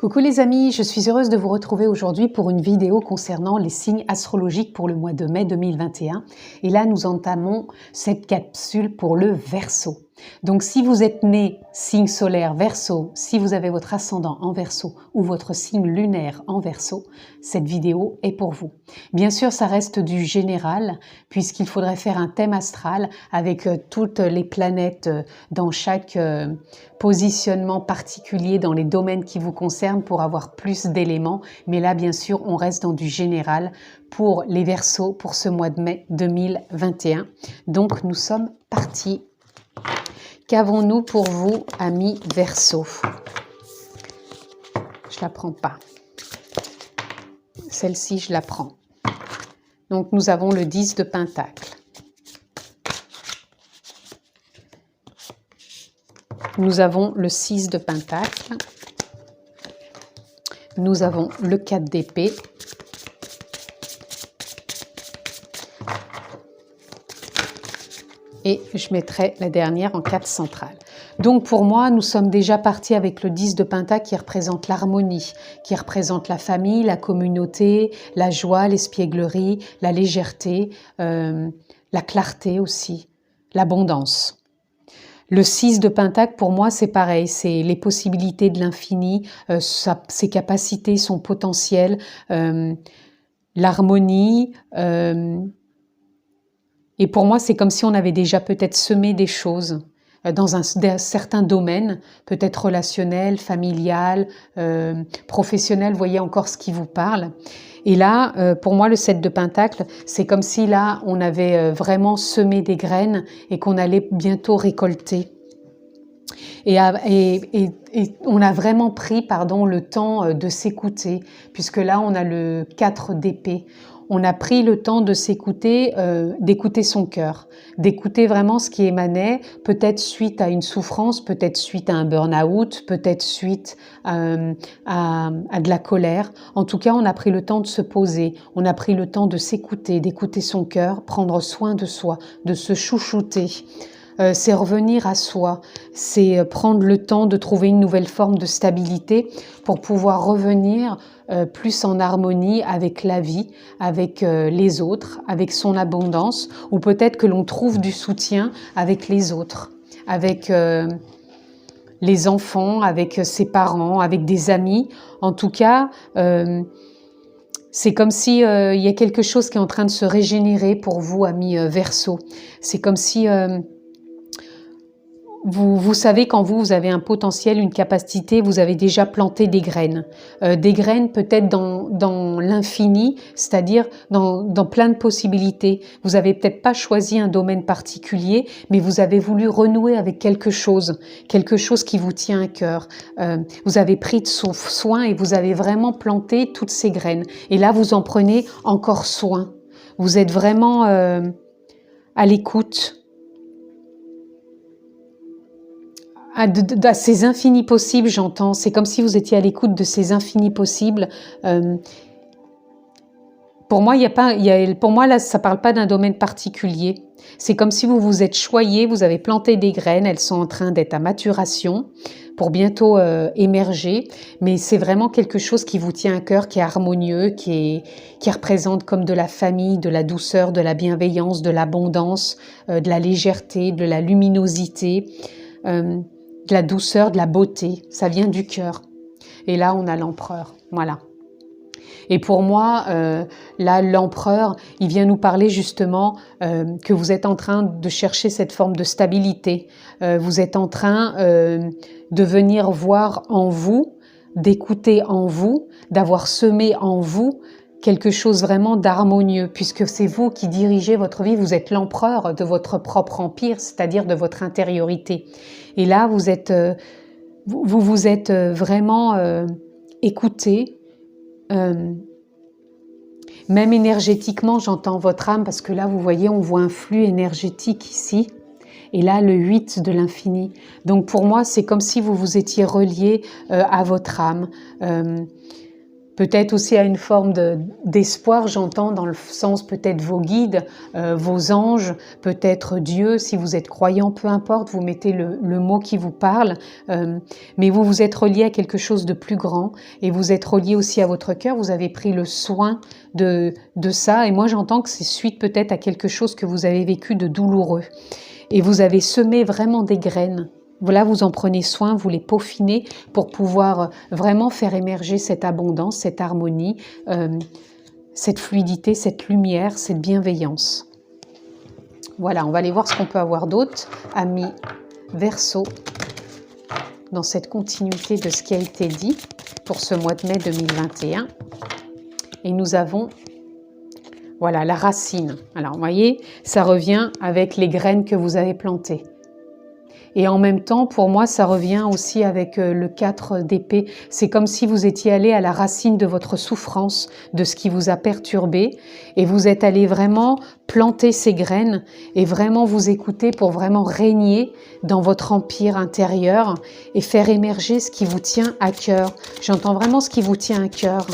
Coucou les amis, je suis heureuse de vous retrouver aujourd'hui pour une vidéo concernant les signes astrologiques pour le mois de mai 2021. Et là, nous entamons cette capsule pour le Verseau. Donc si vous êtes né signe solaire Verseau, si vous avez votre ascendant en Verseau ou votre signe lunaire en Verseau, cette vidéo est pour vous. Bien sûr, ça reste du général puisqu'il faudrait faire un thème astral avec toutes les planètes dans chaque positionnement particulier dans les domaines qui vous concernent pour avoir plus d'éléments. Mais là, bien sûr, on reste dans du général pour les Verseaux pour ce mois de mai 2021. Donc, nous sommes partis. Qu'avons-nous pour vous, amis Verseaux? Je la prends pas. Celle-ci, je la prends. Donc, nous avons le 10 de Pentacle. Nous avons le 6 de Pentacle. Nous avons le 4 d'épée. Et je mettrai la dernière en 4 centrale. Donc pour moi, nous sommes déjà partis avec le 10 de Pentacle qui représente l'harmonie, qui représente la famille, la communauté, la joie, l'espièglerie, la légèreté, la clarté aussi, l'abondance. Le 6 de Pentacle, pour moi, c'est pareil, c'est les possibilités de l'infini, ses capacités, son potentiel, l'harmonie. Et pour moi, c'est comme si on avait déjà peut-être semé des choses dans un certain domaine, peut-être relationnel, familial, professionnel, voyez encore ce qui vous parle. Et là, pour moi, le 7 de Pentacle, c'est comme si là, on avait vraiment semé des graines et qu'on allait bientôt récolter. Et on a vraiment pris, le temps de s'écouter, puisque là, on a le 4 d'épée. On a pris le temps de s'écouter, d'écouter son cœur, d'écouter vraiment ce qui émanait, peut-être suite à une souffrance, peut-être suite à un burn-out, peut-être suite à de la colère. En tout cas, on a pris le temps de se poser, on a pris le temps de s'écouter, d'écouter son cœur, prendre soin de soi, de se chouchouter. C'est revenir à soi, c'est prendre le temps de trouver une nouvelle forme de stabilité pour pouvoir revenir plus en harmonie avec la vie, avec les autres, avec son abondance, ou peut-être que l'on trouve du soutien avec les autres, avec les enfants, avec ses parents, avec des amis. En tout cas, c'est comme si il y a quelque chose qui est en train de se régénérer pour vous, amis Verseaux. C'est comme si vous savez, quand vous avez un potentiel, une capacité, vous avez déjà planté des graines peut-être dans l'infini, c'est-à-dire dans plein de possibilités. Vous avez peut-être pas choisi un domaine particulier, mais vous avez voulu renouer avec quelque chose qui vous tient à cœur. Vous avez pris de soin et vous avez vraiment planté toutes ces graines. Et là, vous en prenez encore soin. Vous êtes vraiment à l'écoute. À ces infinis possibles, j'entends. C'est comme si vous étiez à l'écoute de ces infinis possibles. Pour moi, là, ça parle pas d'un domaine particulier. C'est comme si vous vous êtes choyé, vous avez planté des graines, elles sont en train d'être à maturation pour bientôt émerger. Mais c'est vraiment quelque chose qui vous tient à cœur, qui est harmonieux, qui représente comme de la famille, de la douceur, de la bienveillance, de l'abondance, de la légèreté, de la luminosité. De la douceur, de la beauté, ça vient du cœur. Et là, on a l'empereur, voilà. Et pour moi, là, l'empereur, il vient nous parler justement que vous êtes en train de chercher cette forme de stabilité. Vous êtes en train de venir voir en vous, d'écouter en vous, d'avoir semé en vous quelque chose vraiment d'harmonieux, puisque c'est vous qui dirigez votre vie, vous êtes l'empereur de votre propre empire, c'est-à-dire de votre intériorité. Et là, vous vous êtes vraiment écouté, même énergétiquement, j'entends votre âme, parce que là, vous voyez, on voit un flux énergétique ici, et là, le 8 de l'infini. Donc pour moi, c'est comme si vous vous étiez relié à votre âme. Peut-être aussi à une forme d'espoir, j'entends, dans le sens peut-être vos guides, vos anges, peut-être Dieu, si vous êtes croyant, peu importe, vous mettez le mot qui vous parle, mais vous vous êtes relié à quelque chose de plus grand et vous êtes relié aussi à votre cœur, vous avez pris le soin de ça et moi j'entends que c'est suite peut-être à quelque chose que vous avez vécu de douloureux et vous avez semé vraiment des graines. Voilà, vous en prenez soin, vous les peaufinez pour pouvoir vraiment faire émerger cette abondance, cette harmonie, cette fluidité, cette lumière, cette bienveillance. Voilà, on va aller voir ce qu'on peut avoir d'autre, amis Verseau, dans cette continuité de ce qui a été dit pour ce mois de mai 2021. Et nous avons, voilà, la racine. Alors, vous voyez, ça revient avec les graines que vous avez plantées. Et en même temps, pour moi, ça revient aussi avec le 4 d'épée. C'est comme si vous étiez allé à la racine de votre souffrance, de ce qui vous a perturbé, et vous êtes allé vraiment planter ces graines et vraiment vous écouter pour vraiment régner dans votre empire intérieur et faire émerger ce qui vous tient à cœur. J'entends vraiment ce qui vous tient à cœur.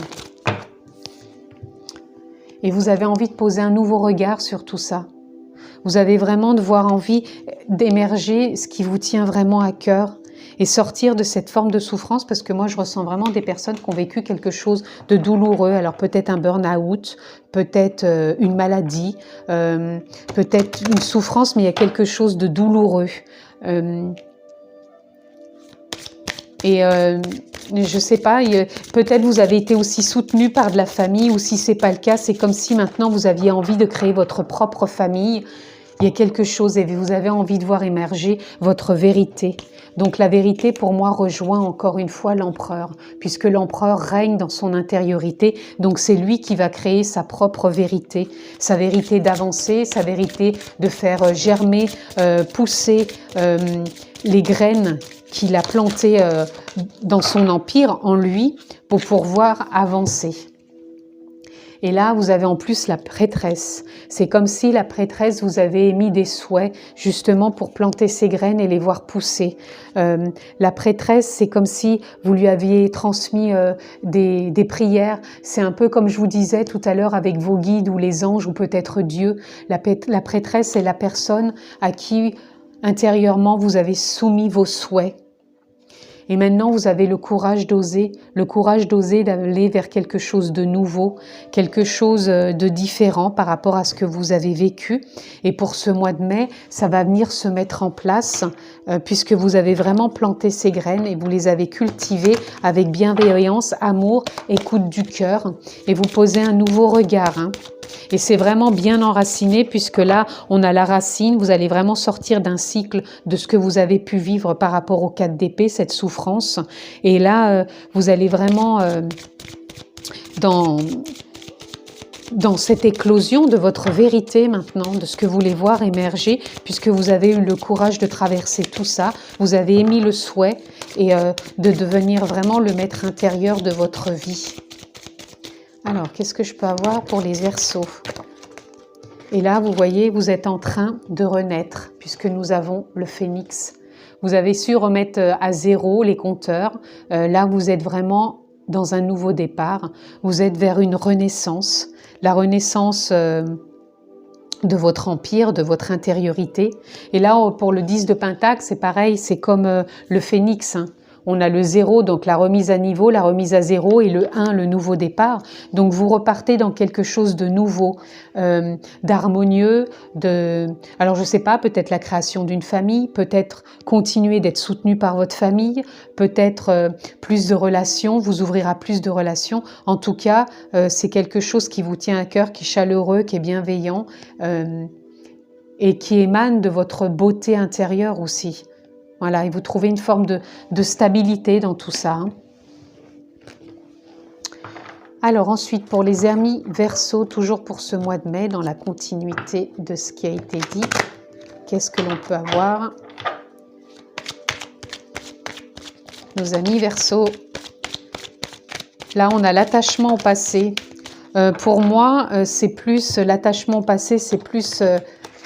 Et vous avez envie de poser un nouveau regard sur tout ça. Vous avez vraiment envie d'émerger ce qui vous tient vraiment à cœur et sortir de cette forme de souffrance parce que moi je ressens vraiment des personnes qui ont vécu quelque chose de douloureux, alors peut-être un burn-out, peut-être une maladie, peut-être une souffrance, mais il y a quelque chose de douloureux. Je sais pas, peut-être vous avez été aussi soutenu par de la famille, ou si c'est pas le cas, c'est comme si maintenant vous aviez envie de créer votre propre famille. Il y a quelque chose et vous avez envie de voir émerger votre vérité. Donc la vérité pour moi rejoint encore une fois l'empereur, puisque l'empereur règne dans son intériorité, donc c'est lui qui va créer sa propre vérité, sa vérité d'avancer, sa vérité de faire germer, pousser les graines qu'il a plantées dans son empire, en lui, pour pouvoir avancer. Et là, vous avez en plus la prêtresse. C'est comme si la prêtresse vous avait émis des souhaits justement pour planter ces graines et les voir pousser. La prêtresse, c'est comme si vous lui aviez transmis des prières. C'est un peu comme je vous disais tout à l'heure avec vos guides ou les anges ou peut-être Dieu. La prêtresse est la personne à qui intérieurement vous avez soumis vos souhaits. Et maintenant, vous avez le courage d'oser d'aller vers quelque chose de nouveau, quelque chose de différent par rapport à ce que vous avez vécu. Et pour ce mois de mai, ça va venir se mettre en place puisque vous avez vraiment planté ces graines et vous les avez cultivées avec bienveillance, amour, écoute du cœur. Et vous posez un nouveau regard. Et c'est vraiment bien enraciné puisque là, on a la racine. Vous allez vraiment sortir d'un cycle de ce que vous avez pu vivre par rapport au 4 d'épée, cette souffrance. Et là, vous allez vraiment dans cette éclosion de votre vérité maintenant, de ce que vous voulez voir émerger, puisque vous avez eu le courage de traverser tout ça. Vous avez émis le souhait et de devenir vraiment le maître intérieur de votre vie. Alors, qu'est-ce que je peux avoir pour les Verseaux? Et là, vous voyez, vous êtes en train de renaître, puisque nous avons le phénix. Vous avez su remettre à zéro les compteurs. Là, vous êtes vraiment dans un nouveau départ. Vous êtes vers une renaissance. La renaissance de votre empire, de votre intériorité. Et là, pour le 10 de Pentacle, c'est pareil, c'est comme le phénix. On a le 0, donc la remise à niveau, la remise à 0, et le 1, le nouveau départ. Donc vous repartez dans quelque chose de nouveau, d'harmonieux, alors je ne sais pas, peut-être la création d'une famille, peut-être continuer d'être soutenu par votre famille, peut-être plus de relations, vous ouvrira plus de relations. En tout cas, c'est quelque chose qui vous tient à cœur, qui est chaleureux, qui est bienveillant, et qui émane de votre beauté intérieure aussi. Voilà, et vous trouvez une forme de stabilité dans tout ça. Alors ensuite, pour les amis Verseaux, toujours pour ce mois de mai, dans la continuité de ce qui a été dit, qu'est-ce que l'on peut avoir? Nos amis Verseaux, là on a l'attachement au passé. Pour moi, c'est plus l'attachement au passé, c'est plus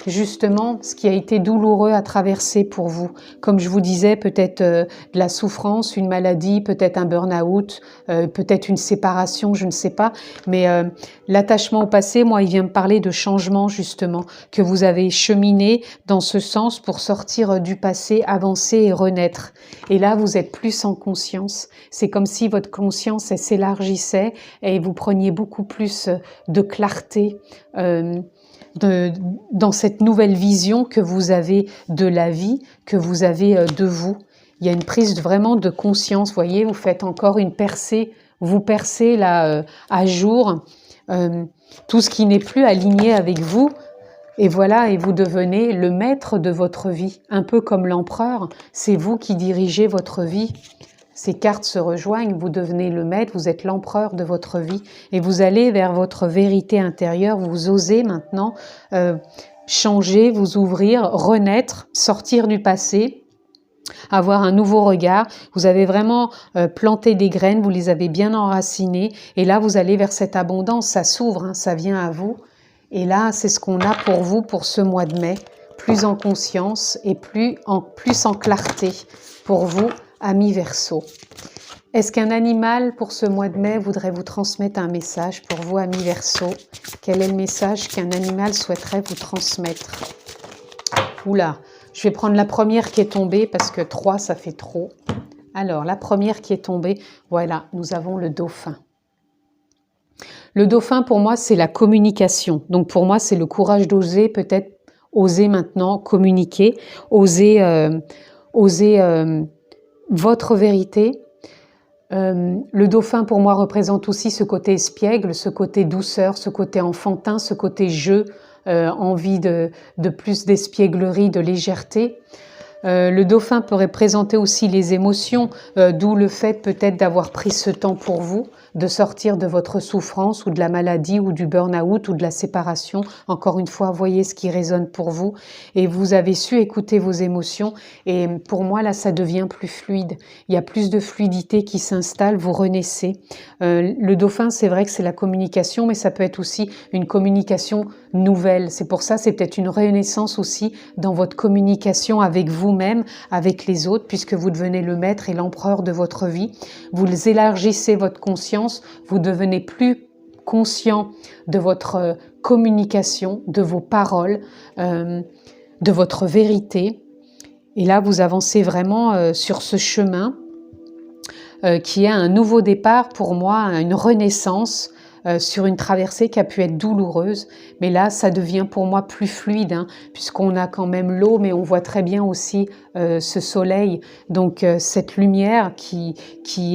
justement ce qui a été douloureux à traverser pour vous. Comme je vous disais, peut-être de la souffrance, une maladie, peut-être un burn-out, peut-être une séparation, je ne sais pas. Mais l'attachement au passé, moi, il vient me parler de changement, justement, que vous avez cheminé dans ce sens pour sortir du passé, avancer et renaître. Et là, vous êtes plus en conscience. C'est comme si votre conscience, elle s'élargissait et vous preniez beaucoup plus de clarté dans cette nouvelle vision que vous avez de la vie, que vous avez de vous. Il y a une prise vraiment de conscience, vous voyez, vous faites encore une percée, vous percez là à jour tout ce qui n'est plus aligné avec vous. Et voilà, et vous devenez le maître de votre vie, un peu comme l'empereur, c'est vous qui dirigez votre vie. Ces cartes se rejoignent, vous devenez le maître, vous êtes l'empereur de votre vie et vous allez vers votre vérité intérieure, vous osez maintenant changer, vous ouvrir, renaître, sortir du passé, avoir un nouveau regard. Vous avez vraiment planté des graines, vous les avez bien enracinées et là vous allez vers cette abondance, ça s'ouvre, hein, ça vient à vous. Et là, c'est ce qu'on a pour vous pour ce mois de mai, plus en conscience et plus en clarté pour vous, amis Verseau. Est-ce qu'un animal pour ce mois de mai voudrait vous transmettre un message pour vous, amis Verseau? Quel est le message qu'un animal souhaiterait vous transmettre? Oula, je vais prendre la première qui est tombée parce que 3, ça fait trop. Alors, la première qui est tombée, voilà, nous avons le dauphin. Le dauphin, pour moi, c'est la communication. Donc, pour moi, c'est le courage d'oser, peut-être oser maintenant communiquer, oser votre vérité. Le dauphin, pour moi, représente aussi ce côté espiègle, ce côté douceur, ce côté enfantin, ce côté jeu, envie de plus d'espièglerie, de légèreté. Le dauphin peut représenter aussi les émotions, d'où le fait peut-être d'avoir pris ce temps pour vous, de sortir de votre souffrance ou de la maladie ou du burn-out ou de la séparation. Encore une fois, voyez ce qui résonne pour vous et vous avez su écouter vos émotions et pour moi, là, ça devient plus fluide. Il y a plus de fluidité qui s'installe, vous renaissez. Le dauphin, c'est vrai que c'est la communication, mais ça peut être aussi une communication nouvelle. C'est pour ça, c'est peut-être une renaissance aussi dans votre communication avec vous-même, avec les autres, puisque vous devenez le maître et l'empereur de votre vie. Vous élargissez votre conscience, vous devenez plus conscient de votre communication, de vos paroles, de votre vérité. Et là, vous avancez vraiment sur ce chemin qui est un nouveau départ pour moi, une renaissance sur une traversée qui a pu être douloureuse. Mais là, ça devient pour moi plus fluide, hein, puisqu'on a quand même l'eau, mais on voit très bien aussi ce soleil. Donc, cette lumière qui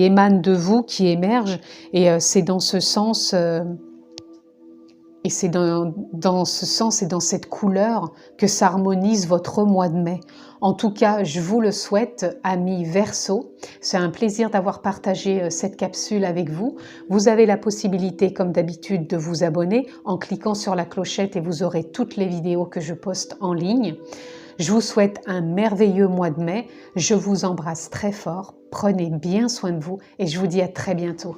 émane de vous, qui émerge. Et c'est dans ce sens... Et c'est dans ce sens et dans cette couleur que s'harmonise votre mois de mai. En tout cas, je vous le souhaite, amis Verseau. C'est un plaisir d'avoir partagé cette capsule avec vous. Vous avez la possibilité, comme d'habitude, de vous abonner en cliquant sur la clochette et vous aurez toutes les vidéos que je poste en ligne. Je vous souhaite un merveilleux mois de mai. Je vous embrasse très fort. Prenez bien soin de vous et je vous dis à très bientôt.